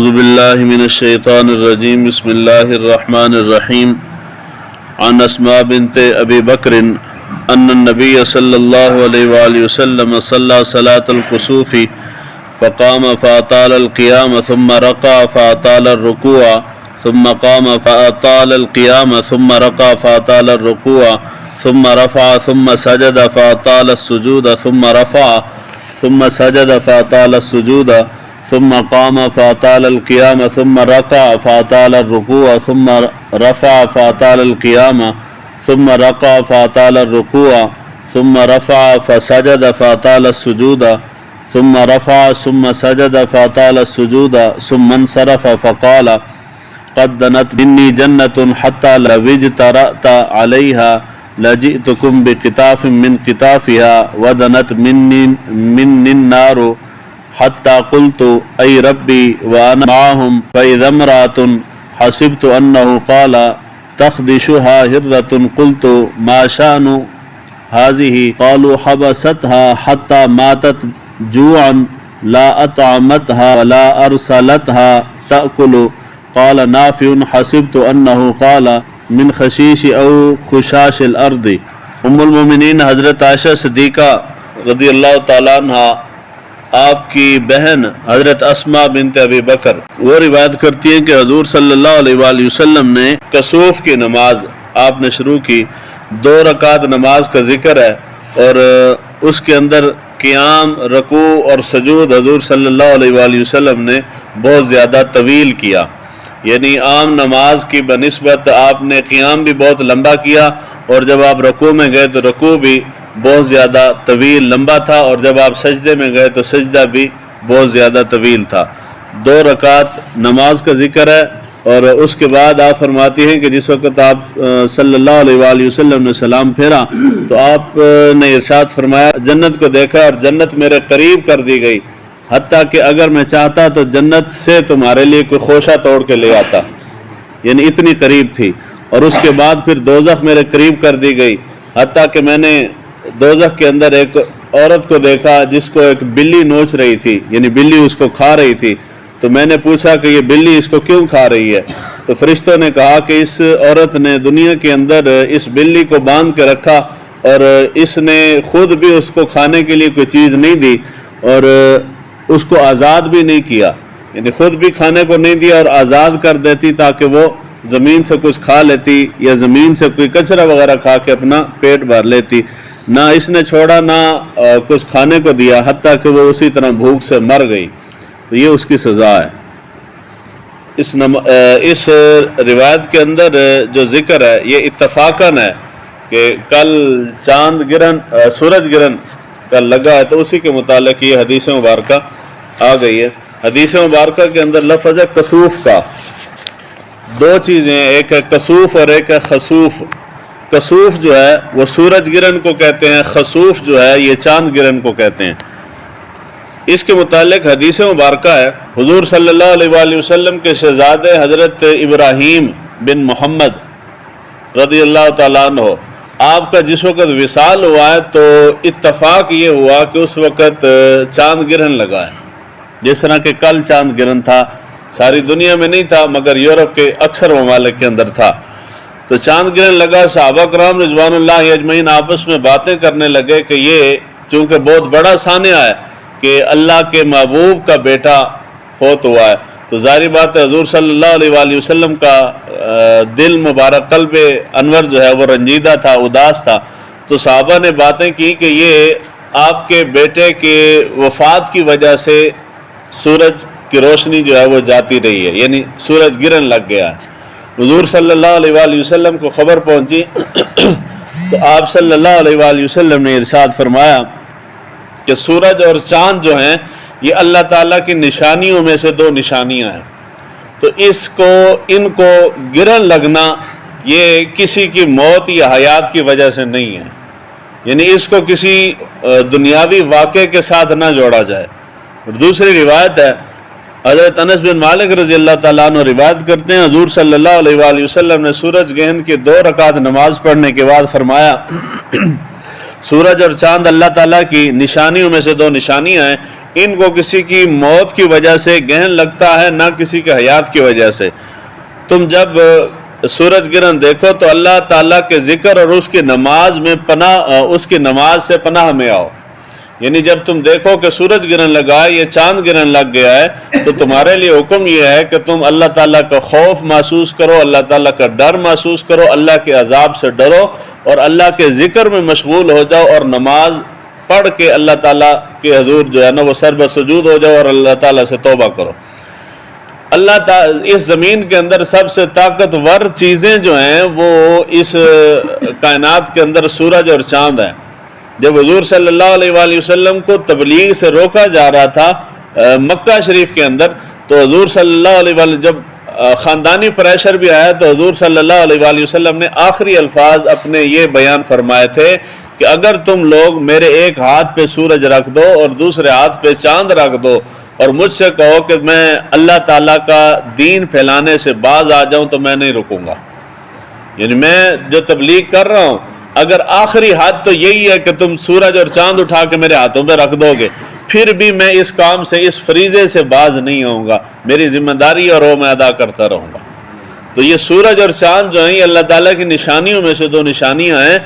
اعوذ باللہ من الشیطان الرجیم بسم اللہ الرحمن الرحیم عن اسماء بنت ابی بکر ان النبی صلی اللہ علیہ وآلہ وسلم صلی صلاة الکسوف فقام فاطال القیام ثم رقع فاطال الرکوع ثم قام فاطال القیام ثم رقع فاطال الرکوع ثم رفع ثم سجد فاطال السجود ثم رفع ثم سجد فاطال السجود ثم قام فاطال القيام ثم ركع فاطال الركوع ثم رفع فاطال القيام ثم ركع فاطال الركوع ثم رفع فسجد فاطال السجود ثم رفع ثم سجد فاطال السجود ثم انصرف فقال قد دنت مني جنة حتى لو اجترأت عليها لجئتكم بقطاف من قطافها ودنت مني النار حتى قلت أي ربي وأنا معهم فإذا امرأة حسبت أنه قال تخدشها هرة قلت ما شأن هذه قالوا حبستها حتى ماتت جوعا لا أطعمتها ولا أرسلتها تأكل قال نافع حسبت أنه قال من خشيش أو خشاش الأرض۔ ام المؤمنین حضرت عائشہ صدیقہ رضی اللہ تعالیٰ عنہ آپ کی بہن حضرت اسماء بنت ابی بکر وہ روایت کرتی ہیں کہ حضور صلی اللہ علیہ وآلہ وسلم نے کسوف کی نماز آپ نے شروع کی۔ 2 رکعت نماز کا ذکر ہے اور اس کے اندر قیام، رکوع اور سجود حضور صلی اللہ علیہ وآلہ وسلم نے بہت زیادہ طویل کیا، یعنی عام نماز کی بنسبت آپ نے قیام بھی بہت لمبا کیا اور جب آپ رکوع میں گئے تو رکوع بھی بہت زیادہ طویل لمبا تھا اور جب آپ سجدے میں گئے تو سجدہ بھی بہت زیادہ طویل تھا۔ 2 رکعت نماز کا ذکر ہے اور اس کے بعد آپ فرماتی ہیں کہ جس وقت آپ صلی اللہ علیہ وآلہ وسلم نے سلام پھیرا تو آپ نے ارشاد فرمایا جنت کو دیکھا اور جنت میرے قریب کر دی گئی، حتیٰ کہ اگر میں چاہتا تو جنت سے تمہارے لیے کوئی خوشہ توڑ کے لے آتا، یعنی اتنی قریب تھی۔ اور اس کے بعد پھر دوزخ میرے قریب کر دی گئی، حتیٰ کہ میں نے دوزخ کے اندر ایک عورت کو دیکھا جس کو ایک بلی نوچ رہی تھی، یعنی بلی اس کو کھا رہی تھی، تو میں نے پوچھا کہ یہ بلی اس کو کیوں کھا رہی ہے؟ تو فرشتوں نے کہا کہ اس عورت نے دنیا کے اندر اس بلی کو باندھ کے رکھا اور اس نے خود بھی اس کو کھانے کے لیے کوئی چیز نہیں دی اور اس کو آزاد بھی نہیں کیا، یعنی خود بھی کھانے کو نہیں دیا اور آزاد کر دیتی تاکہ وہ زمین سے کچھ کھا لیتی یا زمین سے کوئی کچرا وغیرہ کھا کے اپنا پیٹ بھر لیتی، نہ اس نے چھوڑا نہ کچھ کھانے کو دیا، حتیٰ کہ وہ اسی طرح بھوک سے مر گئی، تو یہ اس کی سزا ہے۔ اس روایت کے اندر جو ذکر ہے یہ اتفاقاً ہے کہ کل چاند گرہن سورج گرہن کل لگا ہے، تو اسی کے متعلق یہ حدیث مبارکہ آ گئی ہے۔ حدیث مبارکہ کے اندر لفظ ہے کسوف کا۔ 2 چیزیں، ایک ہے کسوف اور ایک ہے خسوف۔ کسوف جو ہے وہ سورج گرہن کو کہتے ہیں، خسوف جو ہے یہ چاند گرہن کو کہتے ہیں۔ اس کے متعلق حدیث مبارکہ ہے حضور صلی اللہ علیہ وآلہ وسلم کے شہزادے حضرت ابراہیم بن محمد رضی اللہ تعالیٰ عنہ آپ کا جس وقت وصال ہوا ہے تو اتفاق یہ ہوا کہ اس وقت چاند گرہن لگا ہے، جس طرح کہ کل چاند گرہن تھا، ساری دنیا میں نہیں تھا مگر یورپ کے اکثر ممالک کے اندر تھا، تو چاند گرہن لگا۔ صحابہ کرام رضوان اللہ اجمعین آپس میں باتیں کرنے لگے کہ یہ چونکہ بہت بڑا سانحہ ہے کہ اللہ کے محبوب کا بیٹا فوت ہوا ہے، تو ظاہری بات ہے حضور صلی اللہ علیہ وآلہ وسلم کا دل مبارک قلب انور جو ہے وہ رنجیدہ تھا، اداس تھا، تو صحابہ نے باتیں کی کہ یہ آپ کے بیٹے کے وفات کی وجہ سے سورج کی روشنی جو ہے وہ جاتی رہی ہے، یعنی سورج گرہن لگ گیا ہے۔ حضور صلی اللہ علیہ وآلہ وسلم کو خبر پہنچی تو آپ صلی اللہ علیہ وآلہ وسلم نے ارشاد فرمایا کہ سورج اور چاند جو ہیں یہ اللہ تعالیٰ کی نشانیوں میں سے 2 نشانیاں ہیں، تو ان کو گرہن لگنا یہ کسی کی موت یا حیات کی وجہ سے نہیں ہے، یعنی اس کو کسی دنیاوی واقعے کے ساتھ نہ جوڑا جائے۔ اور دوسری روایت ہے حضرت انس بن مالک رضی اللہ تعالیٰ عنہ روایت کرتے ہیں حضور صلی اللہ علیہ وآلہ وسلم نے سورج گرہن کی 2 رکعت نماز پڑھنے کے بعد فرمایا سورج اور چاند اللہ تعالیٰ کی نشانیوں میں سے 2 نشانیاں ہیں، ان کو کسی کی موت کی وجہ سے گہن لگتا ہے، نہ کسی کے حیات کی وجہ سے۔ تم جب سورج گرہن دیکھو تو اللہ تعالیٰ کے ذکر اور اس کی نماز میں اس کی نماز سے پناہ میں آؤ۔ یعنی جب تم دیکھو کہ سورج گرہن لگا ہے، یہ چاند گرہن لگ گیا ہے، تو تمہارے لیے حکم یہ ہے کہ تم اللہ تعالیٰ کا خوف محسوس کرو، اللہ تعالیٰ کا ڈر محسوس کرو، اللہ کے عذاب سے ڈرو اور اللہ کے ذکر میں مشغول ہو جاؤ، اور نماز پڑھ کے اللہ تعالیٰ کے حضور جو ہے نا وہ سر بسجود ہو جاؤ اور اللہ تعالیٰ سے توبہ کرو۔ اللہ تعالیٰ اس زمین کے اندر سب سے طاقتور چیزیں جو ہیں وہ اس کائنات کے اندر سورج اور چاند ہیں۔ جب حضور صلی اللہ علیہ وآلہ وسلم کو تبلیغ سے روکا جا رہا تھا مکہ شریف کے اندر، تو حضور صلی اللہ علیہ وآلہ جب خاندانی پریشر بھی آیا تو حضور صلی اللہ علیہ وآلہ وسلم نے آخری الفاظ اپنے یہ بیان فرمائے تھے کہ اگر تم لوگ میرے ایک ہاتھ پہ سورج رکھ دو اور دوسرے ہاتھ پہ چاند رکھ دو اور مجھ سے کہو کہ میں اللہ تعالیٰ کا دین پھیلانے سے باز آ جاؤں تو میں نہیں رکوں گا۔ یعنی میں جو تبلیغ کر رہا ہوں، اگر آخری حد تو یہی ہے کہ تم سورج اور چاند اٹھا کے میرے ہاتھوں پہ رکھ دو گے، پھر بھی میں اس کام سے، اس فریضے سے باز نہیں آؤں گا، میری ذمہ داری اور وہ میں ادا کرتا رہوں گا۔ تو یہ سورج اور چاند جو ہیں یہ اللہ تعالیٰ کی نشانیوں میں سے دو نشانیاں ہیں۔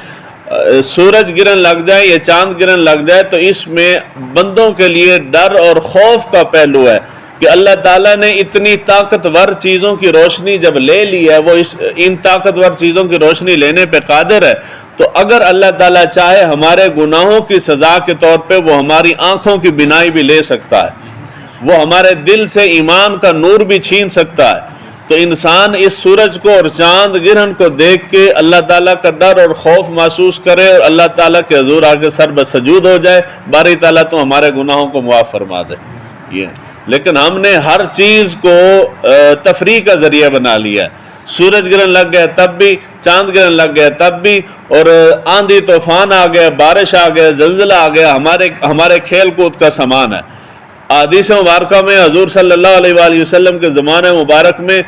سورج گرہن لگ جائے یا چاند گرہن لگ جائے تو اس میں بندوں کے لیے ڈر اور خوف کا پہلو ہے کہ اللہ تعالیٰ نے اتنی طاقتور چیزوں کی روشنی جب لے لی ہے، وہ ان طاقتور چیزوں کی روشنی لینے پہ قادر ہے، تو اگر اللہ تعالیٰ چاہے ہمارے گناہوں کی سزا کے طور پہ وہ ہماری آنکھوں کی بینائی بھی لے سکتا ہے، وہ ہمارے دل سے ایمان کا نور بھی چھین سکتا ہے۔ تو انسان اس سورج کو اور چاند گرہن کو دیکھ کے اللہ تعالیٰ کا ڈر اور خوف محسوس کرے اور اللہ تعالیٰ کے حضور آگے سر بسجود ہو جائے، باری تعالیٰ تو ہمارے گناہوں کو معاف فرما دے۔ یہ لیکن ہم نے ہر چیز کو تفریح کا ذریعہ بنا لیا ہے۔ سورج گرہن لگ گیا تب بھی، چاند گرہن لگ گیا تب بھی، اور آندھی طوفان آ گیا، بارش آ گیا، زلزلہ آ گیا، ہمارے کھیل کود کا سامان ہے۔ احادیث مبارکہ میں حضور صلی اللہ علیہ وآلہ وسلم کے زمانے مبارک میں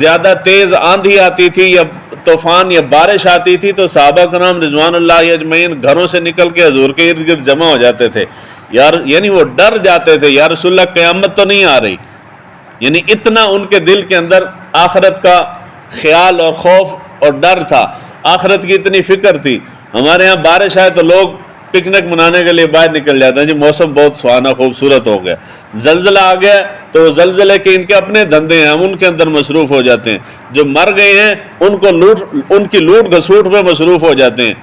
زیادہ تیز آندھی آتی تھی یا طوفان یا بارش آتی تھی تو صحابہ کرام رضوان اللہ اجمعین گھروں سے نکل کے حضور کے ارد گرد جمع ہو جاتے تھے، یعنی وہ ڈر جاتے تھے، یا رسول اللہ قیامت تو نہیں آ رہی۔ یعنی اتنا ان کے دل کے اندر آخرت کا خیال اور خوف اور ڈر تھا، آخرت کی اتنی فکر تھی۔ ہمارے ہاں بارش آئے تو لوگ پکنک منانے کے لیے باہر نکل جاتے ہیں، جی موسم بہت سہانا خوبصورت ہو گیا۔ زلزلہ آ گیا تو زلزلے کے ان کے اپنے دھندے ہیں، ہم ان کے اندر مصروف ہو جاتے ہیں۔ جو مر گئے ہیں ان کی لوٹ گھسوٹ میں مصروف ہو جاتے ہیں۔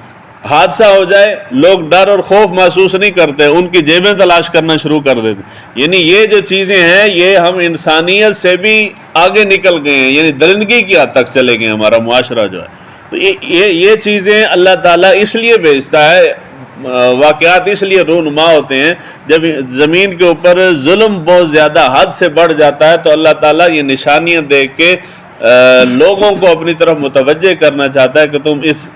حادثہ ہو جائے لوگ ڈر اور خوف محسوس نہیں کرتے، ان کی جیبیں تلاش کرنا شروع کر دیتے۔ یعنی یہ جو چیزیں ہیں یہ ہم انسانیت سے بھی آگے نکل گئے ہیں، یعنی درندگی کی حد تک چلے گئے ہمارا معاشرہ جو ہے۔ تو یہ چیزیں اللہ تعالیٰ اس لیے بھیجتا ہے، واقعات اس لیے رونما ہوتے ہیں جب زمین کے اوپر ظلم بہت زیادہ حد سے بڑھ جاتا ہے تو اللہ تعالیٰ یہ نشانیاں دیکھ کے لوگوں کو اپنی طرف متوجہ کرنا چاہتا ہے کہ تم اس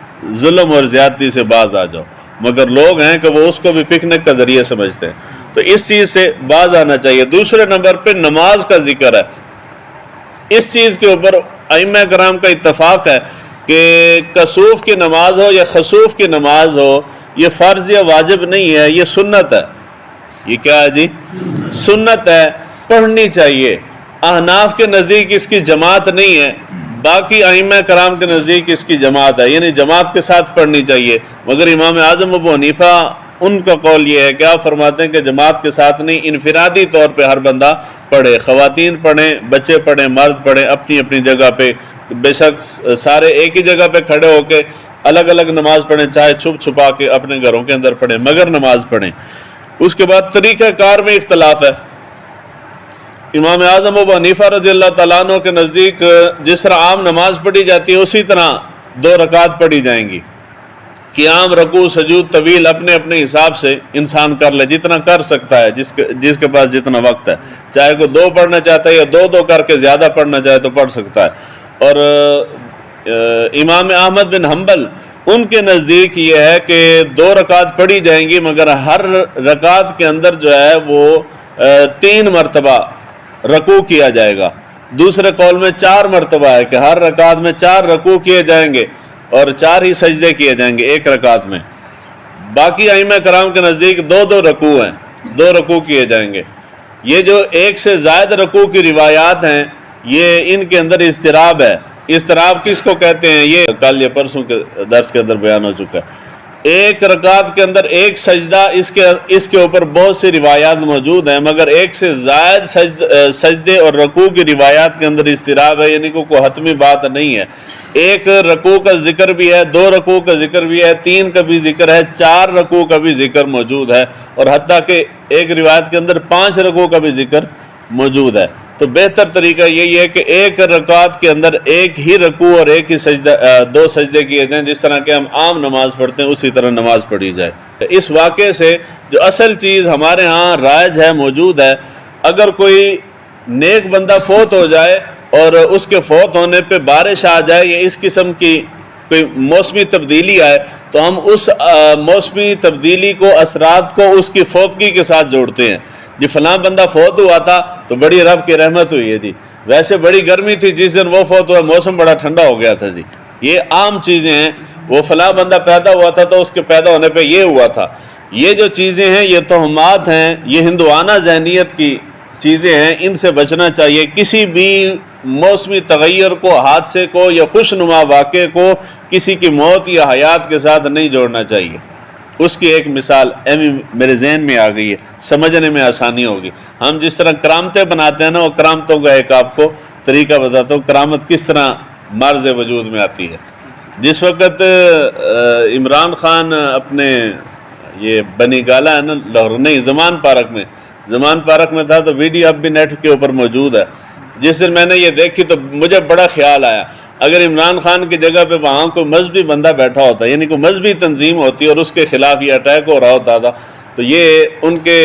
ظلم اور زیادتی سے باز آ جاؤ، مگر لوگ ہیں کہ وہ اس کو بھی پکنک کا ذریعہ سمجھتے ہیں۔ تو اس چیز سے باز آنا چاہیے۔ دوسرے نمبر پہ نماز کا ذکر ہے۔ اس چیز کے اوپر ائمہ کرام کا اتفاق ہے کہ کسوف کی نماز ہو یا خسوف کی نماز ہو، یہ فرض یا واجب نہیں ہے، یہ سنت ہے۔ یہ کیا ہے جی؟ سنت ہے، پڑھنی چاہیے۔ احناف کے نزدیک اس کی جماعت نہیں ہے، باقی ائمہ کرام کے نزدیک اس کی جماعت ہے، یعنی جماعت کے ساتھ پڑھنی چاہیے۔ مگر امام اعظم ابو حنیفہ ان کا قول یہ ہے کہ آپ فرماتے ہیں کہ جماعت کے ساتھ نہیں، انفرادی طور پہ ہر بندہ پڑھے، خواتین پڑھیں، بچے پڑھیں، مرد پڑھیں، اپنی اپنی جگہ پہ، بے شک سارے ایک ہی جگہ پہ کھڑے ہو کے الگ الگ نماز پڑھیں، چاہے چھپ چھپا کے اپنے گھروں کے اندر پڑھیں، مگر نماز پڑھیں۔ اس کے بعد طریقہ کار میں اختلاف ہے۔ امام اعظم ابو حنیفہ رضی اللہ تعالیٰ عنہ کے نزدیک جس طرح عام نماز پڑھی جاتی ہے اسی طرح 2 رکعت پڑھی جائیں گی۔ قیام، رکوع، سجود طویل اپنے اپنے حساب سے انسان کر لے، جتنا کر سکتا ہے، جس کے پاس جتنا وقت ہے، چاہے کوئی 2 پڑھنا چاہتا ہے یا 2 کر کے زیادہ پڑھنا چاہے تو پڑھ سکتا ہے۔ اور امام احمد بن حنبل ان کے نزدیک یہ ہے کہ 2 رکعت پڑھی جائیں گی، مگر ہر رکعت کے اندر جو ہے وہ 3 مرتبہ رکوع کیا جائے گا۔ دوسرے قول میں 4 مرتبہ ہے کہ ہر رکعت میں 4 رکوع کیے جائیں گے اور 4 ہی سجدے کیے جائیں گے ایک رکعت میں۔ باقی ائمہ کرام کے نزدیک 2 رکوع ہیں، 2 رکوع کیے جائیں گے۔ یہ جو 1 سے زائد رکوع کی روایات ہیں یہ ان کے اندر اضطراب ہے۔ اضطراب کس کو کہتے ہیں؟ یہ کل یا پرسوں کے درس کے اندر بیان ہو چکا ہے۔ 1 رکعت کے اندر 1 سجدہ، اس کے اوپر بہت سی روایات موجود ہیں، مگر 1 سے زائد سجدے اور رکوع کی روایات کے اندر اضطراب ہے، یعنی کوئی حتمی بات نہیں ہے۔ 1 رکوع کا ذکر بھی ہے، 2 رکوع کا ذکر بھی ہے، 3 کا بھی ذکر ہے، 4 رکوع کا بھی ذکر موجود ہے، اور حتیٰ کہ ایک روایت کے اندر 5 رکوع کا بھی ذکر موجود ہے۔ تو بہتر طریقہ یہی ہے کہ 1 رکعت کے اندر 1 ہی رکوع اور 1 ہی سجدہ، 2 سجدے کیے جائیں، جس طرح کہ ہم عام نماز پڑھتے ہیں اسی طرح نماز پڑھی جائے۔ اس واقعے سے جو اصل چیز ہمارے ہاں رائج ہے، موجود ہے، اگر کوئی نیک بندہ فوت ہو جائے اور اس کے فوت ہونے پہ بارش آ جائے یا اس قسم کی کوئی موسمی تبدیلی آئے تو ہم اس موسمی تبدیلی کو، اثرات کو اس کی فوتگی کے ساتھ جوڑتے ہیں۔ جی فلاں بندہ فوت ہوا تھا تو بڑی رب کی رحمت ہوئی ہے جی، ویسے بڑی گرمی تھی جس دن وہ فوت ہوا، موسم بڑا ٹھنڈا ہو گیا تھا جی۔ یہ عام چیزیں ہیں۔ وہ فلاں بندہ پیدا ہوا تھا تو اس کے پیدا ہونے پہ یہ ہوا تھا۔ یہ جو چیزیں ہیں یہ توہمات ہیں، یہ ہندوانہ ذہنیت کی چیزیں ہیں، ان سے بچنا چاہیے۔ کسی بھی موسمی تغیر کو، حادثے کو یا خوشنما واقعے کو کسی کی موت یا حیات کے ساتھ نہیں جوڑنا چاہیے۔ اس کی ایک مثال میرے ذہن میں آ گئی ہے، سمجھنے میں آسانی ہوگی۔ ہم جس طرح کرامتیں بناتے ہیں نا، وہ کرامتوں کا ایک آپ کو طریقہ بتاتا ہوں، کرامت کس طرح مرز وجود میں آتی ہے۔ جس وقت عمران خان اپنے یہ بنی گالا ہے نا لاہور، نہیں زمان پارک میں تھا، تو ویڈیو اب بھی نیٹ کے اوپر موجود ہے۔ جس دن میں نے یہ دیکھی تو مجھے بڑا خیال آیا، اگر عمران خان کی جگہ پہ وہاں کوئی مذہبی بندہ بیٹھا ہوتا، یعنی کوئی مذہبی تنظیم ہوتی اور اس کے خلاف یہ اٹیک ہو رہا ہوتا تھا، تو یہ ان کے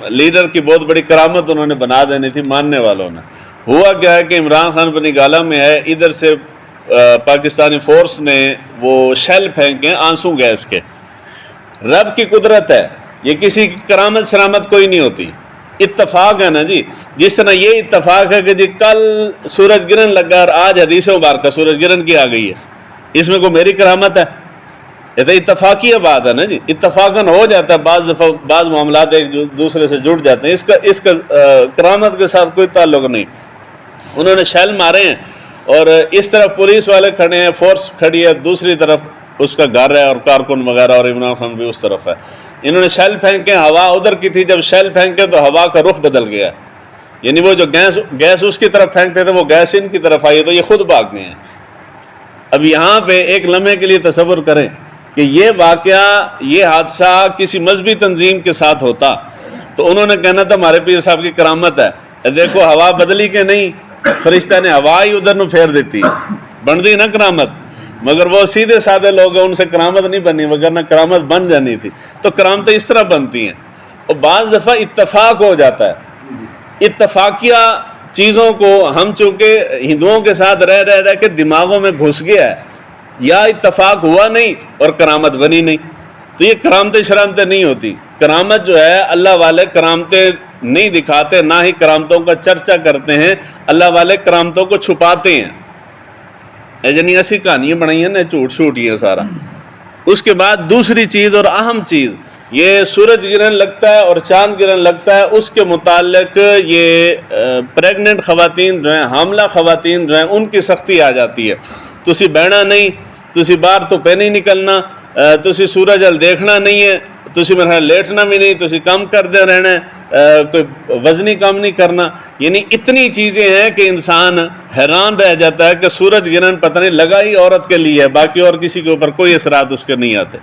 لیڈر کی بہت بڑی کرامت انہوں نے بنا دینی تھی ماننے والوں نے۔ ہوا کیا ہے کہ عمران خان بنی گالا میں ہے، ادھر سے پاکستانی فورس نے وہ شیل پھینکے آنسو گیس کے۔ رب کی قدرت ہے، یہ کسی کی کرامت شرامت کوئی نہیں ہوتی، اتفاق ہے نا جی۔ جس طرح یہ اتفاق ہے کہ جی کل سورج گرہن لگا اور آج حدیث مبارکہ سورج گرہن کی آ گئی ہے، اس میں کوئی میری کرامت ہے؟ یہ تو اتفاقی بات ہے نا جی، اتفاقاً ہو جاتا ہے، بعض معاملات ایک دوسرے سے جڑ جاتے ہیں، اس کا کرامت کے ساتھ کوئی تعلق نہیں۔ انہوں نے شیل مارے ہیں اور اس طرف پولیس والے کھڑے ہیں، فورس کھڑی ہے، دوسری طرف اس کا گھر ہے اور کارکن وغیرہ، اور عمران خان بھی اس طرف ہے۔ انہوں نے شیل پھینکے، ہوا ادھر کی تھی، جب شیل پھینکے تو ہوا کا رخ بدل گیا، یعنی وہ جو گیس اس کی طرف پھینکتے تھے وہ گیس ان کی طرف آئی، تو یہ خود بھاگ گئے ہیں۔ اب یہاں پہ ایک لمحے کے لیے تصور کریں کہ یہ واقعہ، یہ حادثہ کسی مذہبی تنظیم کے ساتھ ہوتا تو انہوں نے کہنا تھا ہمارے پیر صاحب کی کرامت ہے، دیکھو ہوا بدلی کہ نہیں، فرشتہ نے ہوا ہی ادھر نو پھیر دیتی، بن دی نا کرامت۔ مگر وہ سیدھے سادے لوگ ہیں، ان سے کرامت نہیں بنی، وگرنہ کرامت بن جانی تھی۔ تو کرامتیں اس طرح بنتی ہیں، اور بعض دفعہ اتفاق ہو جاتا ہے۔ اتفاقیہ چیزوں کو ہم چونکہ ہندوؤں کے ساتھ رہ کے دماغوں میں گھس گیا ہے، یا اتفاق ہوا نہیں اور کرامت بنی نہیں، تو یہ کرامتیں شرامتیں نہیں ہوتی۔ کرامت جو ہے، اللہ والے کرامتیں نہیں دکھاتے، نہ ہی کرامتوں کا چرچا کرتے ہیں، اللہ والے کرامتوں کو چھپاتے ہیں۔ یعنی ایسی کہانیاں بنائی ہیں نا، جھوٹ شوٹ یہ سارا۔ اس کے بعد دوسری چیز اور اہم چیز، یہ سورج گرہن لگتا ہے اور چاند گرہن لگتا ہے، اس کے متعلق یہ پریگننٹ خواتین جو ہیں، حاملہ خواتین جو ہیں، ان کی سختی آ جاتی ہے۔ تسی بہنا نہیں، تسی باہر تو پہ نہیں نکلنا، تسی سورج ال دیکھنا نہیں ہے، تسی میرا لیٹنا بھی نہیں، تسی کام کرتے رہنا ہے، کوئی وزنی کام نہیں کرنا۔ یعنی اتنی چیزیں ہیں کہ انسان حیران رہ جاتا ہے کہ سورج گرہن پتہ نہیں لگا ہی عورت کے لیے ہے، باقی اور کسی کے اوپر کوئی اثرات اس کے نہیں آتے۔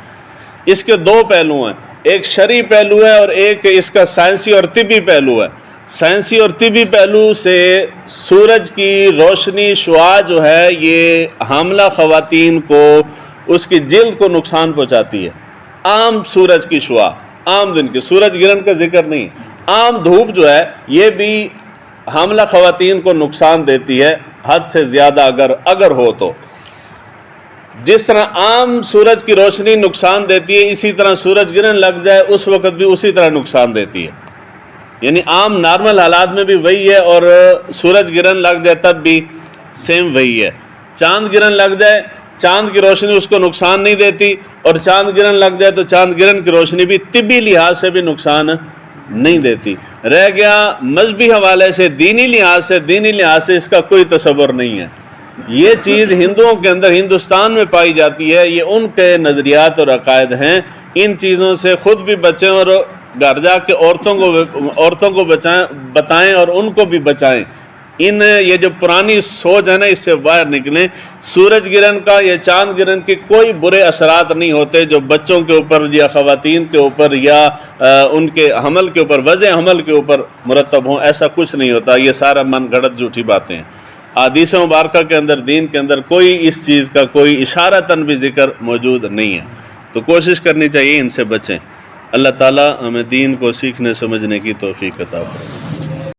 اس کے 2 پہلو ہیں، ایک شرعی پہلو ہے اور ایک اس کا سائنسی اور طبی پہلو ہے۔ سائنسی اور طبی پہلو سے سورج کی روشنی شعاع جو ہے یہ حاملہ خواتین کو، اس کی جلد کو نقصان پہنچاتی ہے۔ عام سورج کی شعاع، عام دن کی، سورج گرہن کا ذکر نہیں، عام دھوپ جو ہے یہ بھی حاملہ خواتین کو نقصان دیتی ہے، حد سے زیادہ اگر ہو تو۔ جس طرح عام سورج کی روشنی نقصان دیتی ہے، اسی طرح سورج گرہن لگ جائے اس وقت بھی اسی طرح نقصان دیتی ہے۔ یعنی عام نارمل حالات میں بھی وہی ہے، اور سورج گرہن لگ جائے تب بھی سیم وہی ہے۔ چاند گرہن لگ جائے چاند کی روشنی اس کو نقصان نہیں دیتی، اور چاند گرہن لگ جائے تو چاند گرہن کی روشنی بھی طبی لحاظ سے بھی نقصان نہیں دیتی۔ رہ گیا مذہبی حوالے سے، دینی لحاظ سے اس کا کوئی تصور نہیں ہے۔ یہ چیز ہندوؤں کے اندر ہندوستان میں پائی جاتی ہے، یہ ان کے نظریات اور عقائد ہیں۔ ان چیزوں سے خود بھی بچیں اور گھر جا کے عورتوں کو بتائیں اور ان کو بھی بچائیں۔ یہ جو پرانی سوچ ہے نا، اس سے باہر نکلیں۔ سورج گرہن کا یا چاند گرہن کے کوئی برے اثرات نہیں ہوتے جو بچوں کے اوپر یا خواتین کے اوپر یا ان کے حمل کے اوپر، وضع حمل کے اوپر مرتب ہوں، ایسا کچھ نہیں ہوتا۔ یہ سارا من گھڑت جھوٹی باتیں ہیں۔ احادیث مبارکہ کے اندر، دین کے اندر کوئی اس چیز کا کوئی اشارتاً بھی ذکر موجود نہیں ہے، تو کوشش کرنی چاہیے ان سے بچیں۔ اللہ تعالیٰ ہمیں دین کو سیکھنے سمجھنے کی توفیق عطا فرمائے۔